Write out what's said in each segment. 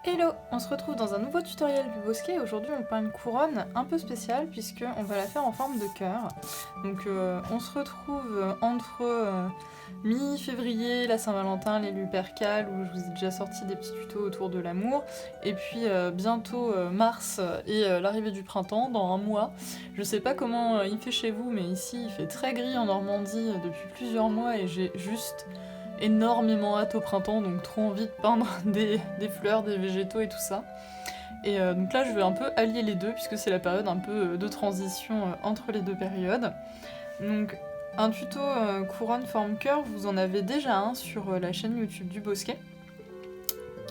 Hello, on se retrouve dans un nouveau tutoriel du bosquet. Aujourd'hui on peint une couronne un peu spéciale puisque on va la faire en forme de cœur. Donc on se retrouve entre mi-février, la Saint-Valentin, les Lupercales où je vous ai déjà sorti des petits tutos autour de l'amour, et puis bientôt mars et l'arrivée du printemps dans un mois. Je sais pas comment il fait chez vous, mais ici il fait très gris en Normandie depuis plusieurs mois et j'ai juste énormément hâte au printemps, donc trop envie de peindre des fleurs, des végétaux et tout ça. Et donc là je vais un peu allier les deux puisque c'est la période un peu de transition entre les deux périodes. Donc un tuto couronne forme cœur, vous en avez déjà un sur la chaîne YouTube du Bosquet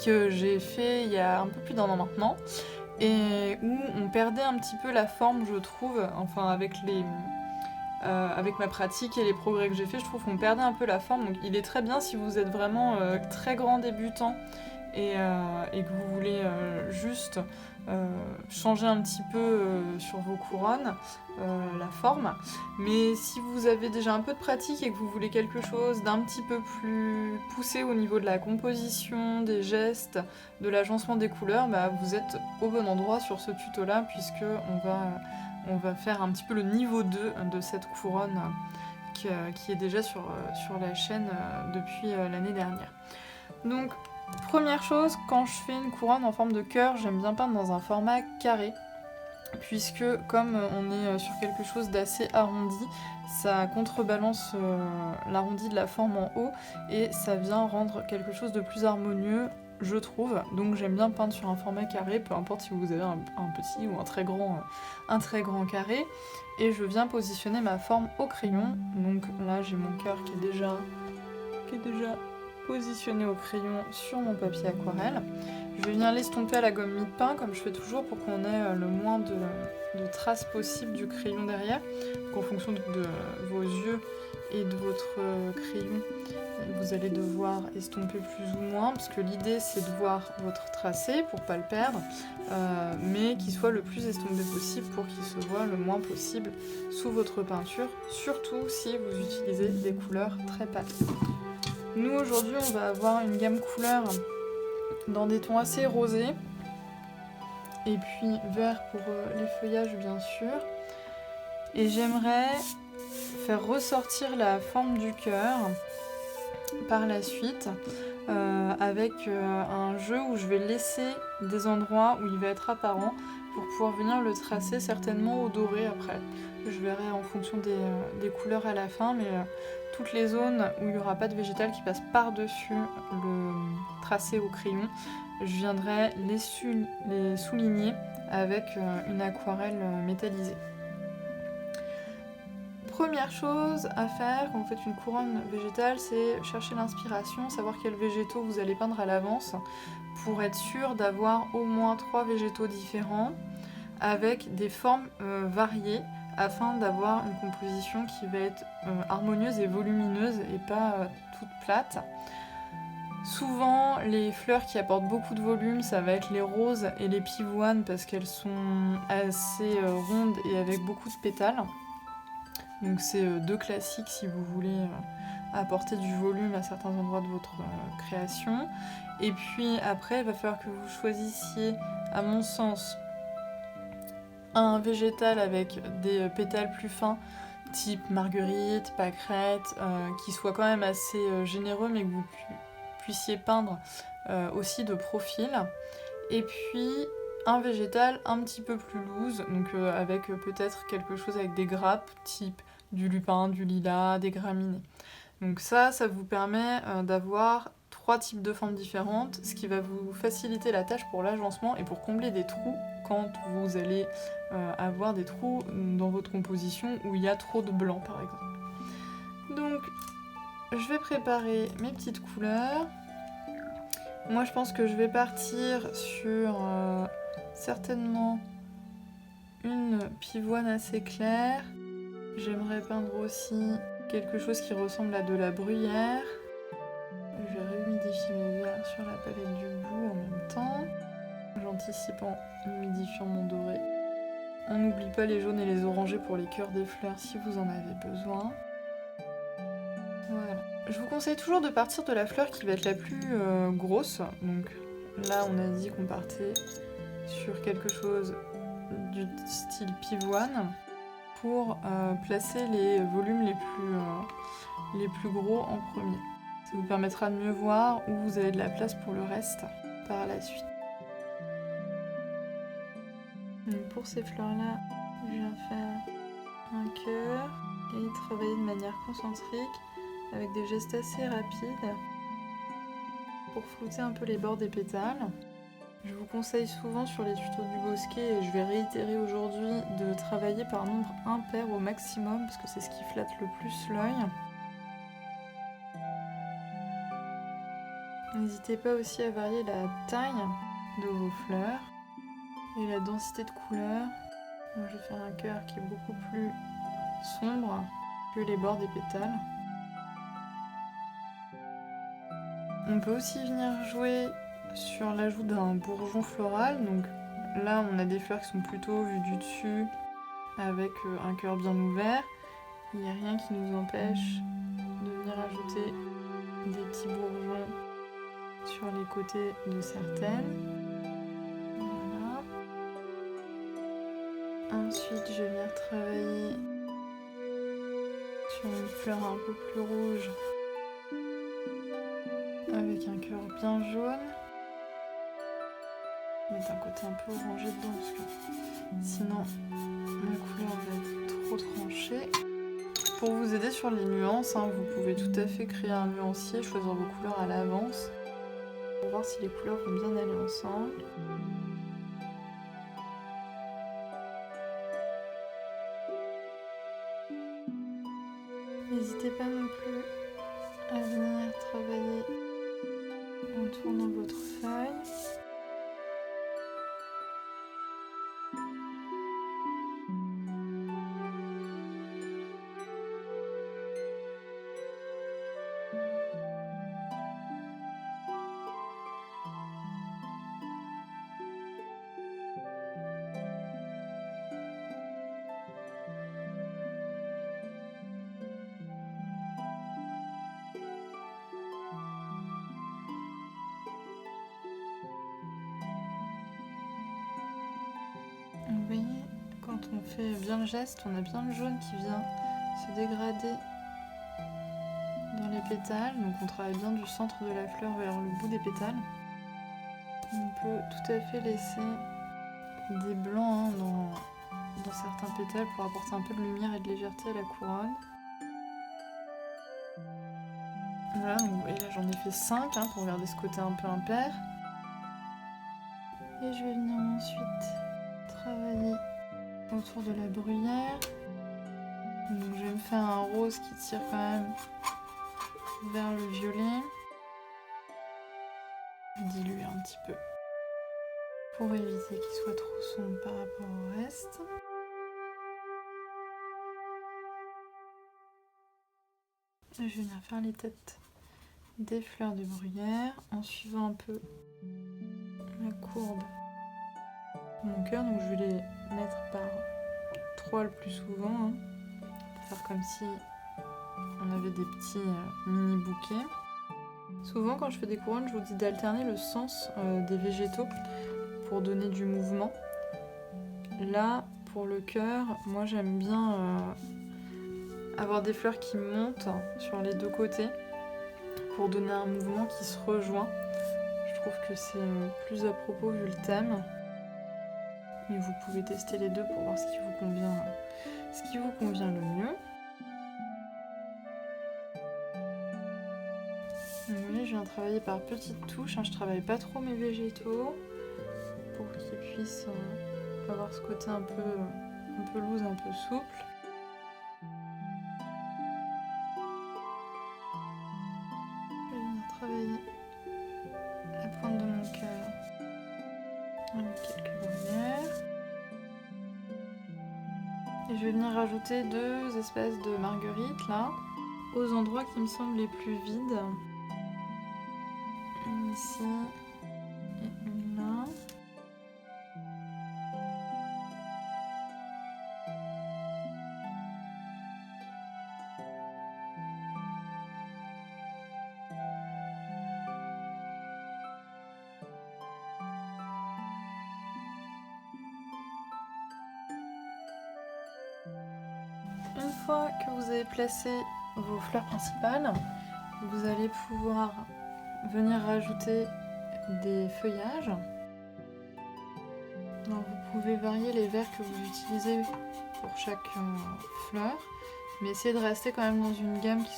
que j'ai fait il y a un peu plus d'1 an maintenant, et où on perdait un petit peu la forme, je trouve, enfin avec ma pratique et les progrès que j'ai fait, je trouve qu'on perdait un peu la forme. Donc il est très bien si vous êtes vraiment très grand débutant et que vous voulez juste changer un petit peu sur vos couronnes la forme. Mais si vous avez déjà un peu de pratique et que vous voulez quelque chose d'un petit peu plus poussé au niveau de la composition, des gestes, de l'agencement des couleurs, bah vous êtes au bon endroit sur ce tuto là, puisque on va faire un petit peu le niveau 2 de cette couronne qui est déjà sur la chaîne depuis l'année dernière. Donc, première chose, quand je fais une couronne en forme de cœur, j'aime bien peindre dans un format carré, puisque comme on est sur quelque chose d'assez arrondi, ça contrebalance l'arrondi de la forme en haut, et ça vient rendre quelque chose de plus harmonieux, je trouve. Donc j'aime bien peindre sur un format carré, peu importe si vous avez un petit ou un très grand carré. Et je viens positionner ma forme au crayon. Donc là j'ai mon cœur qui est déjà positionné au crayon sur mon papier aquarelle. Je vais venir l'estomper à la gomme mie-de-pain comme je fais toujours pour qu'on ait le moins de traces possible du crayon derrière. Donc en fonction de vos yeux et de votre crayon, vous allez devoir estomper plus ou moins, parce que l'idée c'est de voir votre tracé pour pas le perdre, mais qu'il soit le plus estompé possible pour qu'il se voit le moins possible sous votre peinture, surtout si vous utilisez des couleurs très pâles. Nous aujourd'hui on va avoir une gamme couleurs dans des tons assez rosés, et puis vert pour les feuillages bien sûr. Et j'aimerais faire ressortir la forme du cœur par la suite avec un jeu où je vais laisser des endroits où il va être apparent pour pouvoir venir le tracer certainement au doré après. Je verrai en fonction des couleurs à la fin, mais toutes les zones où il n'y aura pas de végétal qui passe par-dessus le tracé au crayon, je viendrai les souligner avec une aquarelle métallisée. Première chose à faire quand vous faites une couronne végétale, c'est chercher l'inspiration, savoir quels végétaux vous allez peindre à l'avance pour être sûr d'avoir au moins 3 végétaux différents avec des formes variées afin d'avoir une composition qui va être harmonieuse et volumineuse et pas toute plate. Souvent, les fleurs qui apportent beaucoup de volume, ça va être les roses et les pivoines parce qu'elles sont assez rondes et avec beaucoup de pétales. Donc c'est deux classiques si vous voulez apporter du volume à certains endroits de votre création. Et puis après, il va falloir que vous choisissiez, à mon sens, un végétal avec des pétales plus fins, type marguerite, pâquerette, qui soit quand même assez généreux, mais que vous puissiez peindre aussi de profil. Et puis un végétal un petit peu plus loose, donc avec peut-être quelque chose avec des grappes, type du lupin, du lilas, des graminées. Donc ça vous permet d'avoir 3 types de formes différentes, ce qui va vous faciliter la tâche pour l'agencement et pour combler des trous quand vous allez avoir des trous dans votre composition où il y a trop de blanc par exemple. Donc je vais préparer mes petites couleurs. Moi je pense que je vais partir sur certainement une pivoine assez claire. J'aimerais peindre aussi quelque chose qui ressemble à de la bruyère. Je vais réhumidifier mes verres sur la palette du bout en même temps. J'anticipe en humidifiant mon doré. On n'oublie pas les jaunes et les orangés pour les cœurs des fleurs si vous en avez besoin. Voilà. Je vous conseille toujours de partir de la fleur qui va être la plus grosse, donc là on a dit qu'on partait sur quelque chose du style pivoine pour placer les volumes les plus gros en premier. Ça vous permettra de mieux voir où vous avez de la place pour le reste par la suite. Donc pour ces fleurs-là, je viens faire un cœur et travailler de manière concentrique avec des gestes assez rapides pour flouter un peu les bords des pétales. Je vous conseille souvent sur les tutos du bosquet, et je vais réitérer aujourd'hui, de travailler par nombre impair au maximum parce que c'est ce qui flatte le plus l'œil. N'hésitez pas aussi à varier la taille de vos fleurs et la densité de couleurs. Moi, je vais faire un cœur qui est beaucoup plus sombre que les bords des pétales. On peut aussi venir jouer sur l'ajout d'un bourgeon floral. Donc là, on a des fleurs qui sont plutôt vues du dessus avec un cœur bien ouvert. Il n'y a rien qui nous empêche de venir ajouter des petits bourgeons sur les côtés de certaines. Voilà. Ensuite, je vais venir travailler sur une fleur un peu plus rouge avec un cœur bien jaune. Mettre un côté un peu orangé dedans parce que sinon la couleur va être trop tranchée. Pour vous aider sur les nuances, vous pouvez tout à fait créer un nuancier, choisir vos couleurs à l'avance pour voir si les couleurs vont bien aller ensemble. N'hésitez pas non plus à venir travailler en tournant votre feuille. Vous voyez, quand on fait bien le geste, on a bien le jaune qui vient se dégrader dans les pétales. Donc on travaille bien du centre de la fleur vers le bout des pétales. On peut tout à fait laisser des blancs dans certains pétales pour apporter un peu de lumière et de légèreté à la couronne. Voilà, donc vous voyez là j'en ai fait 5 pour garder ce côté un peu impair. Et je vais venir ensuite travailler autour de la bruyère. Donc je vais me faire un rose qui tire quand même vers le violet. Diluer un petit peu pour éviter qu'il soit trop sombre par rapport au reste. Je vais venir faire les têtes des fleurs de bruyère en suivant un peu la courbe de mon cœur. Donc je vais les mettre par 3 le plus souvent. Faire comme si on avait des petits mini bouquets. Souvent quand je fais des couronnes, je vous dis d'alterner le sens des végétaux pour donner du mouvement. Là, pour le cœur, moi j'aime bien avoir des fleurs qui montent sur les deux côtés pour donner un mouvement qui se rejoint. Je trouve que c'est plus à propos vu le thème. Mais vous pouvez tester les deux pour voir ce qui vous convient le mieux. Donc, vous voyez, je viens travailler par petites touches. Je travaille pas trop mes végétaux pour qu'ils puissent avoir ce côté un peu loose, un peu souple. Je vais venir travailler la pointe de mon cœur avec quelques bruyères. Et je vais venir rajouter 2 espèces de marguerites là, aux endroits qui me semblent les plus vides. Une ici et une là. fois que vous avez placé vos fleurs principales, vous allez pouvoir venir rajouter des feuillages. Alors, vous pouvez varier les verres que vous utilisez pour chaque fleur, mais essayez de rester quand même dans une gamme qui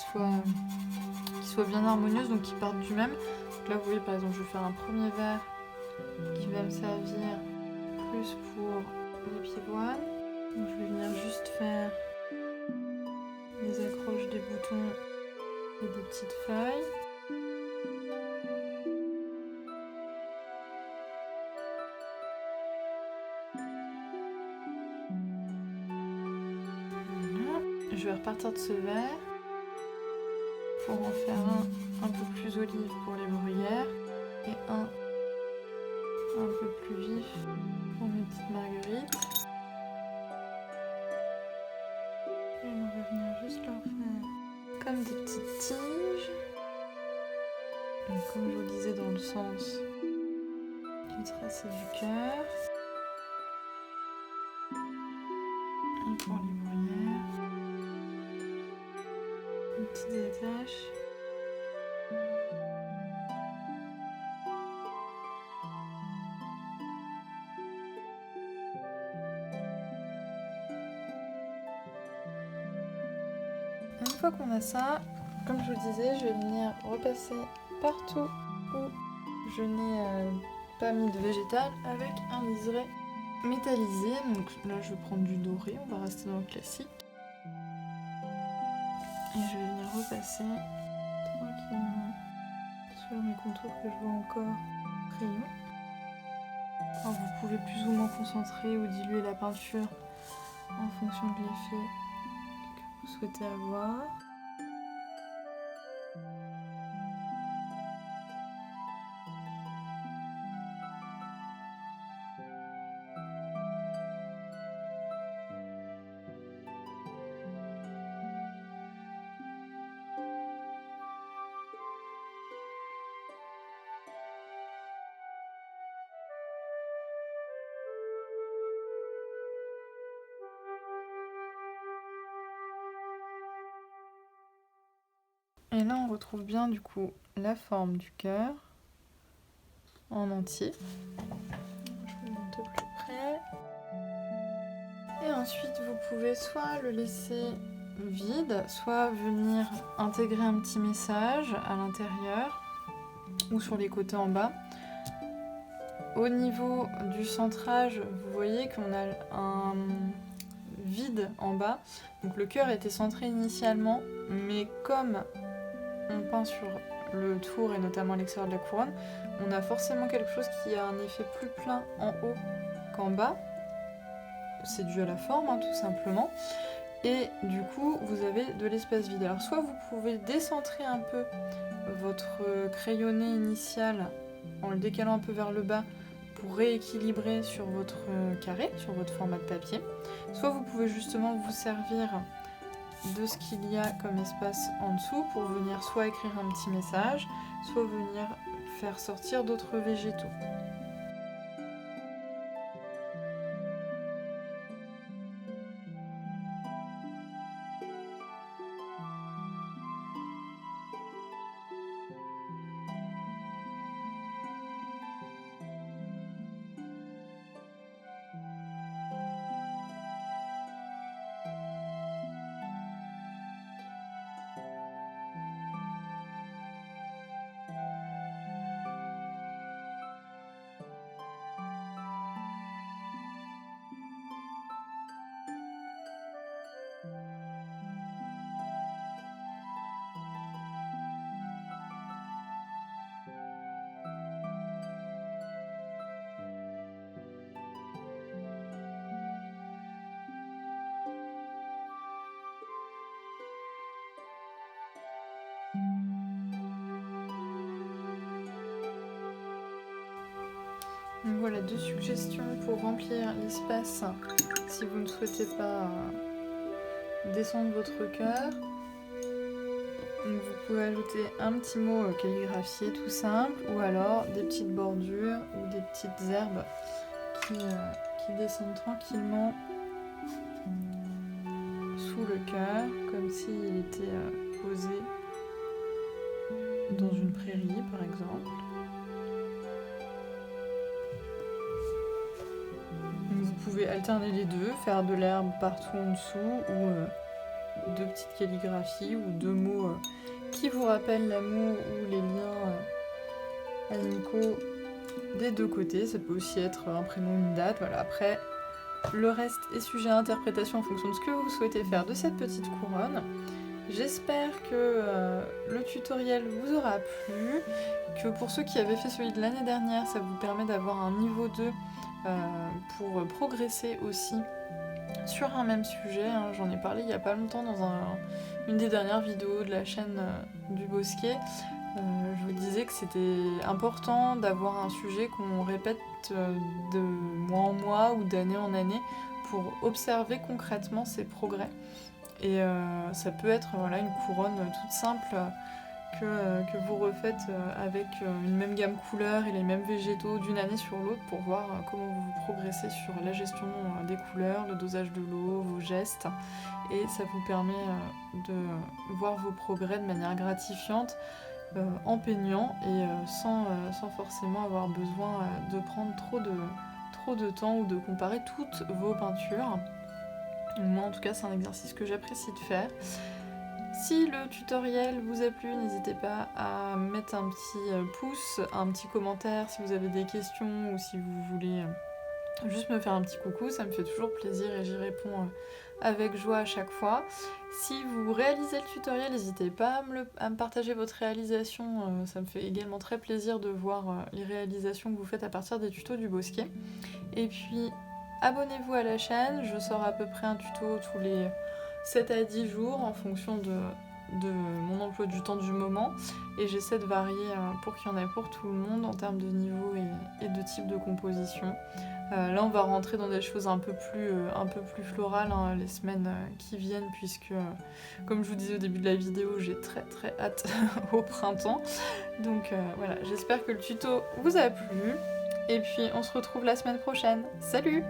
soit bien harmonieuse, donc qui parte du même. Donc là, vous voyez, par exemple, je vais faire un premier verre qui va me servir plus pour les pivoines. Donc, je vais venir juste faire les accroches des boutons et des petites feuilles. Voilà. Je vais repartir de ce verre pour en faire un peu plus olive pour les bruyères et un peu plus vif pour mes petites marguerites. Et on va venir juste leur faire comme des petites tiges. Donc, comme je vous le disais, dans le sens du tracé du cœur. Et pour les bruyères, une petite attache. Une fois qu'on a ça, comme je vous le disais, je vais venir repasser partout où je n'ai pas mis de végétal avec un liseré métallisé. Donc là, je vais prendre du doré, on va rester dans le classique. Et je vais venir repasser tranquillement sur mes contours que je vois encore au crayon. Alors, vous pouvez plus ou moins concentrer ou diluer la peinture en fonction de l'effet que vous souhaitez avoir. Et là, on retrouve bien du coup la forme du cœur en entier. Je vous montre de plus près. Et ensuite, vous pouvez soit le laisser vide, soit venir intégrer un petit message à l'intérieur ou sur les côtés en bas. Au niveau du centrage, vous voyez qu'on a un vide en bas. Donc le cœur était centré initialement, mais comme on peint sur le tour et notamment l'extérieur de la couronne, on a forcément quelque chose qui a un effet plus plein en haut qu'en bas. C'est dû à la forme, hein, tout simplement. Et du coup, vous avez de l'espace vide. Alors soit vous pouvez décentrer un peu votre crayonné initial en le décalant un peu vers le bas pour rééquilibrer sur votre carré, sur votre format de papier. Soit vous pouvez justement vous servir de ce qu'il y a comme espace en dessous pour venir soit écrire un petit message, soit venir faire sortir d'autres végétaux. Donc voilà, 2 suggestions pour remplir l'espace si vous ne souhaitez pas descendre votre cœur. Donc vous pouvez ajouter un petit mot calligraphié tout simple, ou alors des petites bordures ou des petites herbes qui descendent tranquillement sous sous le cœur, comme s'il était posé dans une prairie par exemple. Vous pouvez alterner les deux, faire de l'herbe partout en dessous ou deux petites calligraphies ou deux mots qui vous rappellent l'amour ou les liens amicaux des deux côtés. Ça peut aussi être un prénom, une date. Voilà. Après, le reste est sujet à interprétation en fonction de ce que vous souhaitez faire de cette petite couronne. J'espère que le tutoriel vous aura plu, que pour ceux qui avaient fait celui de l'année dernière, ça vous permet d'avoir un niveau 2 pour progresser aussi sur un même sujet. J'en ai parlé il n'y a pas longtemps dans une des dernières vidéos de la chaîne du Bosquet. Je vous disais que c'était important d'avoir un sujet qu'on répète de mois en mois ou d'année en année pour observer concrètement ses progrès. Et ça peut être une couronne toute simple que vous refaites avec une même gamme couleurs et les mêmes végétaux d'une année sur l'autre pour voir comment vous progressez sur la gestion des couleurs, le dosage de l'eau, vos gestes. Et ça vous permet de voir vos progrès de manière gratifiante en peignant et sans forcément avoir besoin de prendre trop de temps ou de comparer toutes vos peintures. Moi en tout cas c'est un exercice que j'apprécie de faire. Si le tutoriel vous a plu, n'hésitez pas à mettre un petit pouce, un petit commentaire si vous avez des questions ou si vous voulez juste me faire un petit coucou, ça me fait toujours plaisir et j'y réponds avec joie à chaque fois. Si vous réalisez le tutoriel, n'hésitez pas à me partager votre réalisation, ça me fait également très plaisir de voir les réalisations que vous faites à partir des tutos du Bosquet. Et puis abonnez-vous à la chaîne, je sors à peu près un tuto tous les 7 à 10 jours en fonction de mon emploi du temps du moment et j'essaie de varier pour qu'il y en ait pour tout le monde en termes de niveau et de type de composition. Là on va rentrer dans des choses un peu plus florales les semaines qui viennent puisque comme je vous disais au début de la vidéo j'ai très hâte au printemps. Donc voilà, j'espère que le tuto vous a plu et puis on se retrouve la semaine prochaine. Salut!